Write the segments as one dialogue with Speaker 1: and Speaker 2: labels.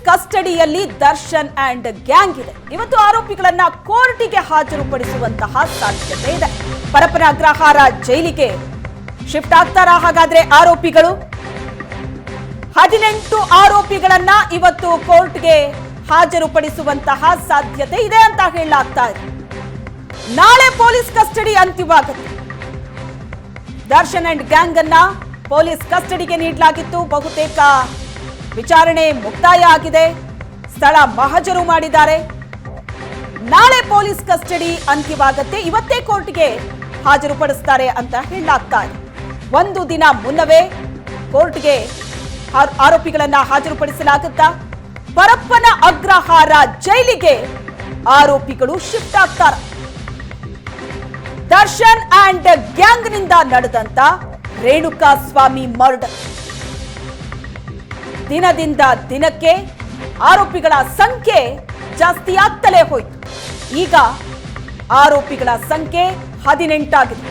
Speaker 1: ಕಸ್ಟಡಿಯಲ್ಲಿ Darshan and gang ಇದೆ. ಇವತ್ತು ಆರೋಪಿಗಳನ್ನ ಕೋರ್ಟಿಗೆ ಹಾಜರುಪಡಿಸುವಂತಹ ಸಾಧ್ಯತೆ ಇದೆ. ಪರಪ್ಪನ ಅಗ್ರಹಾರ ಜೈಲಿಗೆ ಶಿಫ್ಟ್ ಆಗ್ತಾರಾ ಹಾಗಾದ್ರೆ ಆರೋಪಿಗಳು? 18 ಆರೋಪಿಗಳನ್ನ ಇವತ್ತು ಕೋರ್ಟ್ಗೆ ಹಾಜರುಪಡಿಸುವಂತಹ ಸಾಧ್ಯತೆ ಇದೆ ಅಂತ ಹೇಳಲಾಗ್ತಾ ಇದೆ. ನಾಳೆ ಪೊಲೀಸ್ ಕಸ್ಟಡಿ ಅಂತ್ಯವಾಗುತ್ತೆ. ದರ್ಶನ್ ಅಂಡ್ ಗ್ಯಾಂಗ್ ಅನ್ನ ಪೊಲೀಸ್ ಕಸ್ಟಡಿಗೆ ನೀಡಲಾಗಿತ್ತು. ಬಹುತೇಕ ವಿಚಾರಣೆ ಮುಕ್ತಾಯ ಆಗಿದೆ. ಸ್ಥಳ ಮಹಜರು ಮಾಡಿದ್ದಾರೆ. ನಾಳೆ ಪೊಲೀಸ್ ಕಸ್ಟಡಿ ಅಂತ್ಯವಾಗುತ್ತೆ. ಇವತ್ತೇ ಕೋರ್ಟ್ಗೆ ಹಾಜರುಪಡಿಸ್ತಾರೆ ಅಂತ ಹೇಳಲಾಗ್ತಾ ಇದೆ. ಒಂದು ದಿನ ಮುನ್ನವೇ ಕೋರ್ಟ್ಗೆ ಆರೋಪಿಗಳನ್ನ ಹಾಜರುಪಡಿಸಲಾಗುತ್ತಾ? ಪರಪ್ಪನ ಅಗ್ರಹಾರ ಜೈಲಿಗೆ ಆರೋಪಿಗಳು ಶಿಫ್ಟ್ ಆಗ್ತಾರೆ. ದರ್ಶನ್ ಅಂಡ್ ಗ್ಯಾಂಗ್ ನಿಂದ ನಡೆದಂತ ರೇಣುಕಾ ಸ್ವಾಮಿ ಮರ್ಡರ್ ದಿನದಿಂದ ದಿನಕ್ಕೆ ಆರೋಪಿಗಳ ಸಂಖ್ಯೆ ಜಾಸ್ತಿ ಆಗ್ತಲೇ ಹೋಯಿತು. ಈಗ ಆರೋಪಿಗಳ ಸಂಖ್ಯೆ 18 ಆಗಿದೆ.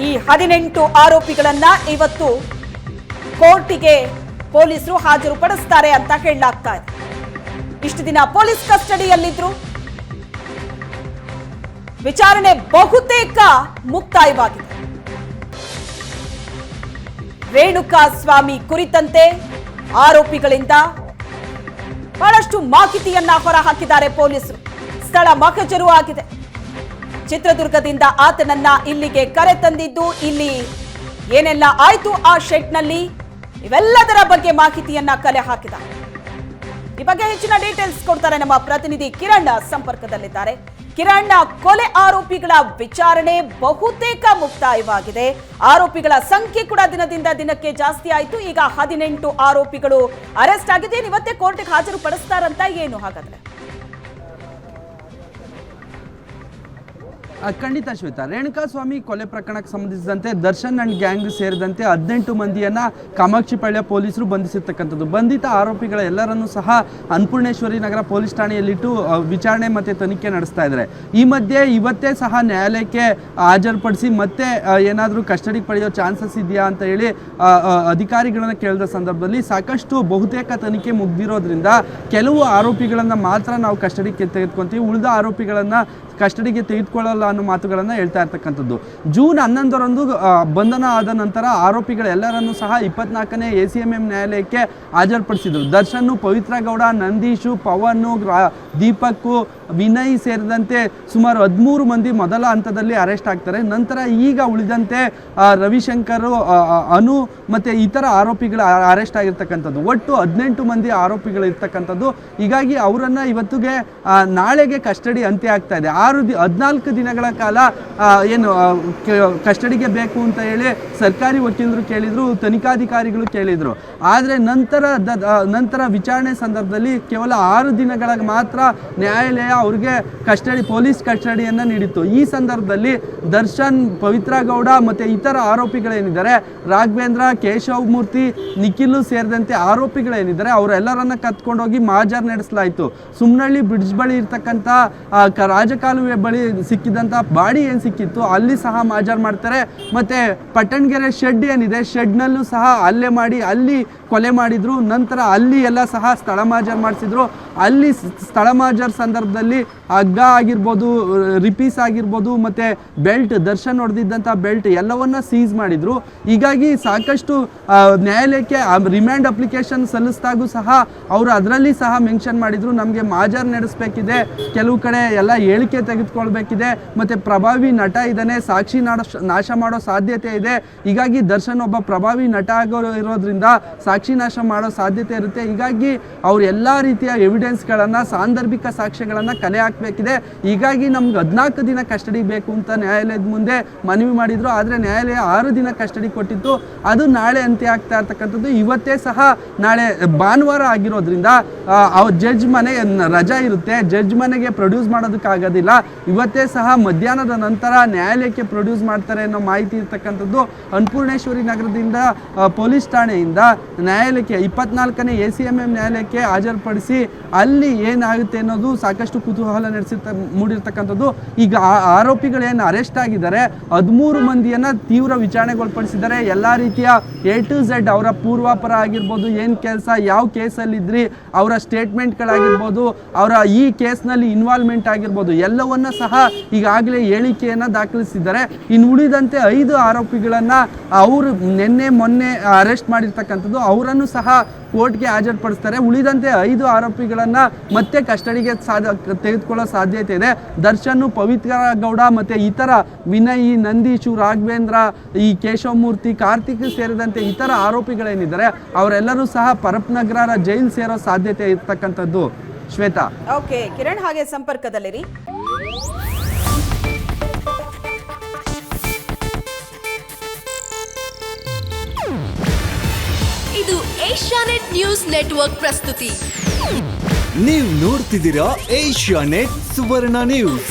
Speaker 1: ಈ 18 ಆರೋಪಿಗಳನ್ನ ಇವತ್ತು ಕೋರ್ಟಿಗೆ ಪೊಲೀಸರು ಹಾಜರುಪಡಿಸ್ತಾರೆ ಅಂತ ಹೇಳಲಾಗ್ತಾ ಇದೆ. ಇಷ್ಟು ದಿನ ಪೊಲೀಸ್ ಕಸ್ಟಡಿಯಲ್ಲಿದ್ರು. ವಿಚಾರಣೆ ಬಹುತೇಕ ಮುಕ್ತಾಯವಾಗಿದೆ. ರೇಣುಕಾ ಸ್ವಾಮಿ ಕುರಿತಂತೆ ಆರೋಪಿಗಳಿಂದ ಬಹಳಷ್ಟು ಮಾಹಿತಿಯನ್ನ ಹೊರಹಾಕಿದ್ದಾರೆ ಪೊಲೀಸರು. ಸ್ಥಳ ಮಹಜರು ಆಗಿದೆ. ಚಿತ್ರದುರ್ಗದಿಂದ ಆತನನ್ನ ಇಲ್ಲಿಗೆ ಕರೆ ತಂದಿದ್ದು, ಇಲ್ಲಿ ಏನೆಲ್ಲ ಆಯ್ತು ಆ ಶೆಡ್ನಲ್ಲಿ, ಇವೆಲ್ಲದರ ಬಗ್ಗೆ ಮಾಹಿತಿಯನ್ನ ಕಲೆ ಹಾಕಿದ. ಈ ಬಗ್ಗೆ ಹೆಚ್ಚಿನ ಡೀಟೇಲ್ಸ್ ಕೊಡ್ತಾರೆ ನಮ್ಮ ಪ್ರತಿನಿಧಿ ಕಿರಣ್ ಸಂಪರ್ಕದಲ್ಲಿದ್ದಾರೆ. ಕಿರಣ್, ಕೊಲೆ ಆರೋಪಿಗಳ ವಿಚಾರಣೆ ಬಹುತೇಕ ಮುಕ್ತಾಯವಾಗಿದೆ. ಆರೋಪಿಗಳ ಸಂಖ್ಯೆ ಕೂಡ ದಿನದಿಂದ ದಿನಕ್ಕೆ ಜಾಸ್ತಿ ಆಯಿತು. ಈಗ 18 ಆರೋಪಿಗಳು ಅರೆಸ್ಟ್ ಆಗಿದೆ. ಇವತ್ತೇ ಕೋರ್ಟ್ಗೆ ಹಾಜರುಪಡಿಸ್ತಾರಂತ ಏನು ಹಾಗಾದ್ರೆ?
Speaker 2: ಖಂಡಿತ ಶ್ವೇತಾ, ರೇಣುಕಾ ಸ್ವಾಮಿ ಕೊಲೆ ಪ್ರಕರಣಕ್ಕೆ ಸಂಬಂಧಿಸಿದಂತೆ ದರ್ಶನ್ ಅಂಡ್ ಗ್ಯಾಂಗ್ ಸೇರಿದಂತೆ 18 ಮಂದಿಯನ್ನ ಕಾಮಾಕ್ಷಿಪಾಳ್ಯ ಪೊಲೀಸರು ಬಂಧಿಸಿರ್ತಕ್ಕಂಥದ್ದು. ಬಂಧಿತ ಆರೋಪಿಗಳ ಎಲ್ಲರನ್ನೂ ಸಹ ಅನ್ನಪೂರ್ಣೇಶ್ವರಿ ನಗರ ಪೊಲೀಸ್ ಠಾಣೆಯಲ್ಲಿಟ್ಟು ವಿಚಾರಣೆ ಮತ್ತೆ ತನಿಖೆ ನಡೆಸ್ತಾ ಇದ್ದಾರೆ. ಈ ಮಧ್ಯೆ ಇವತ್ತೇ ಸಹ ನ್ಯಾಯಾಲಯಕ್ಕೆ ಹಾಜರುಪಡಿಸಿ ಮತ್ತೆ ಏನಾದರೂ ಕಸ್ಟಡಿಗೆ ಪಡೆಯೋ ಚಾನ್ಸಸ್ ಇದೆಯಾ ಅಂತ ಹೇಳಿ ಅಧಿಕಾರಿಗಳನ್ನ ಕೇಳಿದ ಸಂದರ್ಭದಲ್ಲಿ ಸಾಕಷ್ಟು ಬಹುತೇಕ ತನಿಖೆ ಮುಗ್ದಿರೋದ್ರಿಂದ ಕೆಲವು ಆರೋಪಿಗಳನ್ನ ಮಾತ್ರ ನಾವು ಕಸ್ಟಡಿಗೆ ತೆಗೆದುಕೊಂತೀವಿ, ಉಳಿದ ಆರೋಪಿಗಳನ್ನ ಕಸ್ಟಡಿಗೆ ತೆಗೆದುಕೊಳ್ಳಲ್ಲ ಅನ್ನೋ ಮಾತುಗಳನ್ನು ಹೇಳ್ತಾ ಇರ್ತಕ್ಕಂಥದ್ದು. ಜೂನ್ 11ರಂದು ಬಂಧನ ಆದ ನಂತರ ಆರೋಪಿಗಳೆಲ್ಲರನ್ನೂ ಸಹ 24ನೇ ACMM ನ್ಯಾಯಾಲಯಕ್ಕೆ ಹಾಜರುಪಡಿಸಿದರು. ದರ್ಶನ್, ಪವಿತ್ರ ಗೌಡ, ನಂದೀಶು, ಪವನ್, ದೀಪಕ್, ವಿನಯ್ ಸೇರಿದಂತೆ ಸುಮಾರು 13 ಮಂದಿ ಮೊದಲ ಹಂತದಲ್ಲಿ ಅರೆಸ್ಟ್ ಆಗ್ತಾರೆ. ನಂತರ ಈಗ ಉಳಿದಂತೆ ರವಿಶಂಕರ್, ಅನು ಮತ್ತು ಇತರ ಆರೋಪಿಗಳ ಅರೆಸ್ಟ್ ಆಗಿರ್ತಕ್ಕಂಥದ್ದು. ಒಟ್ಟು 18 ಮಂದಿ ಆರೋಪಿಗಳು ಇರ್ತಕ್ಕಂಥದ್ದು. ಹೀಗಾಗಿ ಅವರನ್ನು ಇವತ್ತಿಗೆ ನಾಳೆಗೆ ಕಸ್ಟಡಿ ಅಂತ್ಯ ಆಗ್ತಾ ಇದೆ. 14 ದಿನಗಳ ಕಾಲ ಏನು ಕಸ್ಟಡಿಗೆ ಬೇಕು ಅಂತ ಹೇಳಿ ಸರ್ಕಾರಿ ವಕೀಲರು ಕೇಳಿದರು, ತನಿಖಾಧಿಕಾರಿಗಳು ಕೇಳಿದರು. ಆದರೆ ನಂತರ ವಿಚಾರಣೆ ಸಂದರ್ಭದಲ್ಲಿ ಕೇವಲ 6 ದಿನಗಳ ಮಾತ್ರ ನ್ಯಾಯಾಲಯ ಅವ್ರಿಗೆ ಪೊಲೀಸ್ ಕಸ್ಟಡಿಯನ್ನು ನೀಡಿತ್ತು. ಈ ಸಂದರ್ಭದಲ್ಲಿ ದರ್ಶನ್, ಪವಿತ್ರ ಗೌಡ ಮತ್ತು ಇತರ ಆರೋಪಿಗಳೇನಿದ್ದಾರೆ, ರಾಘವೇಂದ್ರ, ಕೇಶವ್ ಮೂರ್ತಿ, ನಿಖಿಲ್ ಸೇರಿದಂತೆ ಆರೋಪಿಗಳೇನಿದ್ದಾರೆ ಅವರೆಲ್ಲರನ್ನ ಕತ್ಕೊಂಡೋಗಿ ಮಹಜರ್ ನಡೆಸಲಾಯಿತು. ಸುಮ್ನಹಳ್ಳಿ ಬ್ರಿಡ್ಜ್ ಬಳಿ ಇರ್ತಕ್ಕಂಥ ರಾಜಕಾಲುವೆ ಬಳಿ ಸಿಕ್ಕಿದಂಥ ಬಾಡಿ ಏನು ಸಿಕ್ಕಿತ್ತು ಅಲ್ಲಿ ಸಹ ಮಹಜರ್ ಮಾಡ್ತಾರೆ. ಮತ್ತು ಪಟ್ಟಣಗೆರೆ ಶೆಡ್ ಏನಿದೆ, ಶೆಡ್ನಲ್ಲೂ ಸಹ ಹಲ್ಲೆ ಮಾಡಿ ಅಲ್ಲಿ ಕೊಲೆ ಮಾಡಿದ್ರು. ನಂತರ ಅಲ್ಲಿ ಎಲ್ಲ ಸಹ ಸ್ಥಳ ಮಹಜರ್ ಮಾಡಿಸಿದ್ರು. ಅಲ್ಲಿ ಸ್ಥಳ ಮಹಜರ್ ಸಂದರ್ಭದಲ್ಲಿ ಹಗ್ಗ ಆಗಿರ್ಬೋದು, ರಿಪೀಸ್ ಆಗಿರ್ಬೋದು, ಮತ್ತು ಬೆಲ್ಟ್, ದರ್ಶನ್ ಹೊಡೆದಿದ್ದಂಥ ಬೆಲ್ಟ್ ಎಲ್ಲವನ್ನ ಸೀಸ್ ಮಾಡಿದ್ರು. ಹೀಗಾಗಿ ಸಾಕಷ್ಟು ನ್ಯಾಯಾಲಯಕ್ಕೆ ರಿಮ್ಯಾಂಡ್ ಅಪ್ಲಿಕೇಶನ್ ಸಲ್ಲಿಸಿದಾಗೂ ಸಹ ಅವರು ಅದರಲ್ಲಿ ಸಹ ಮೆನ್ಷನ್ ಮಾಡಿದ್ರು, ನಮಗೆ ಮಹಜರ್ ನಡೆಸಬೇಕಿದೆ, ಕೆಲವು ಕಡೆ ಎಲ್ಲ ಹೇಳಿಕೆ ತೆಗೆದುಕೊಳ್ಬೇಕಿದೆ, ಮತ್ತು ಪ್ರಭಾವಿ ನಟ ಇದ್ದಾನೆ, ಸಾಕ್ಷಿ ನಾಶ ಮಾಡೋ ಸಾಧ್ಯತೆ ಇದೆ. ಹೀಗಾಗಿ ದರ್ಶನ್ ಒಬ್ಬ ಪ್ರಭಾವಿ ನಟ ಇರೋದ್ರಿಂದ ಸಾಕ್ಷಿ ನಾಶ ಮಾಡೋ ಸಾಧ್ಯತೆ ಇರುತ್ತೆ. ಹೀಗಾಗಿ ಅವ್ರು ಎಲ್ಲ ರೀತಿಯ ಎವಿಡೆನ್ಸ್ಗಳನ್ನು, ಸಾಂದರ್ಭಿಕ ಸಾಕ್ಷ್ಯಗಳನ್ನು ಕಲೆ ಹಾಕಬೇಕಿದೆ. ಹೀಗಾಗಿ ನಮ್ಗೆ 14 ದಿನ ಕಸ್ಟಡಿ ಬೇಕು ಅಂತ ನ್ಯಾಯಾಲಯದ ಮುಂದೆ ಮನವಿ ಮಾಡಿದ್ರು. ಆದರೆ ನ್ಯಾಯಾಲಯ 6 ದಿನ ಕಸ್ಟಡಿ ಕೊಟ್ಟಿತ್ತು. ಅದು ನಾಳೆ ಅಂತ್ಯ ಆಗ್ತಾ ಇರ್ತಕ್ಕಂಥದ್ದು. ಇವತ್ತೇ ಸಹ ನಾಳೆ ಭಾನುವಾರ ಆಗಿರೋದ್ರಿಂದ ಜಡ್ಜ್ ಮನೆ ರಜಾ ಇರುತ್ತೆ, ಜಡ್ಜ್ ಮನೆಗೆ ಪ್ರೊಡ್ಯೂಸ್ ಮಾಡೋದಕ್ಕಾಗೋದಿಲ್ಲ. ಇವತ್ತೇ ಸಹ ಮಧ್ಯಾಹ್ನದ ನಂತರ ನ್ಯಾಯಾಲಯಕ್ಕೆ ಪ್ರೊಡ್ಯೂಸ್ ಮಾಡ್ತಾರೆ ಅನ್ನೋ ಮಾಹಿತಿ ಇರ್ತಕ್ಕಂಥದ್ದು. ಅನ್ನಪೂರ್ಣೇಶ್ವರಿ ನಗರದಿಂದ ಪೊಲೀಸ್ ಠಾಣೆಯಿಂದ ನ್ಯಾಯಾಲಯಕ್ಕೆ 24ನೇ ACMM ನ್ಯಾಯಾಲಯಕ್ಕೆ ಹಾಜರುಪಡಿಸಿ ಅಲ್ಲಿ ಏನಾಗುತ್ತೆ ಅನ್ನೋದು ಸಾಕಷ್ಟು ಕುತೂಹಲ ಮೂಡಿರ್ತಕ್ಕಂಥದ್ದು. ಈಗ ಆರೋಪಿಗಳೇನು ಅರೆಸ್ಟ್ ಆಗಿದ್ದಾರೆ 13 ಮಂದಿಯನ್ನು ತೀವ್ರ ವಿಚಾರಣೆಗೊಳಪಡಿಸಿದ್ದಾರೆ. ಎಲ್ಲ ರೀತಿಯ A to Z ಅವರ ಪೂರ್ವಾಪರ ಆಗಿರ್ಬೋದು, ಏನು ಕೆಲಸ, ಯಾವ ಕೇಸಲ್ಲಿದ್ರಿ, ಅವರ ಸ್ಟೇಟ್ಮೆಂಟ್ಗಳಾಗಿರ್ಬೋದು, ಅವರ ಈ ಕೇಸ್ನಲ್ಲಿ ಇನ್ವಾಲ್ವ್ಮೆಂಟ್ ಆಗಿರ್ಬೋದು, ಎಲ್ಲವನ್ನ ಸಹ ಈಗಾಗಲೇ ಹೇಳಿಕೆಯನ್ನು ದಾಖಲಿಸಿದ್ದಾರೆ. ಇನ್ನು ಉಳಿದಂತೆ 5 ಆರೋಪಿಗಳನ್ನು ಅವರು ಮೊನ್ನೆ ಅರೆಸ್ಟ್ ಮಾಡಿರ್ತಕ್ಕಂಥದ್ದು, ಅವರನ್ನು ಸಹ ಕೋರ್ಟ್ಗೆ ಹಾಜರುಪಡಿಸ್ತಾರೆ. ಉಳಿದಂತೆ 5 ಆರೋಪಿಗಳನ್ನು ಮತ್ತೆ ಕಸ್ಟಡಿಗೆ ತೆಗೆದುಕೊಳ್ಳೋ ಸಾಧ್ಯತೆ ಇದೆ. ದರ್ಶನ್, ಪವಿತ್ರ ಗೌಡ ಮತ್ತು ಇತರ ವಿನಯ್, ನಂದೀಶು, ರಾಘವೇಂದ್ರ, ಈ ಕೇಶವಮೂರ್ತಿ, ಕಾರ್ತಿಕ್ ಸೇರಿದಂತೆ ಇತರ ಆರೋಪಿಗಳೇನಿದ್ದಾರೆ ಅವರೆಲ್ಲರೂ ಸಹ ಪರಪ್ನಗರ ಜೈಲು ಸೇರೋ ಸಾಧ್ಯತೆ ಇರ್ತಕ್ಕಂಥದ್ದು. ಶ್ವೇತಾ.
Speaker 1: ಓಕೆ ಕಿರಣ್, ಹಾಗೆ ಸಂಪರ್ಕದಲ್ಲಿರಿ.
Speaker 3: ಇದು ಏಷ್ಯಾನೆಟ್ ನ್ಯೂಸ್ ನೆಟ್ವರ್ಕ್ ಪ್ರಸ್ತುತಿ.
Speaker 4: ನೀವು ನೋಡ್ತಿದ್ದೀರಾ ಏಷ್ಯಾನೆಟ್ ಸುವರ್ಣ ನ್ಯೂಸ್.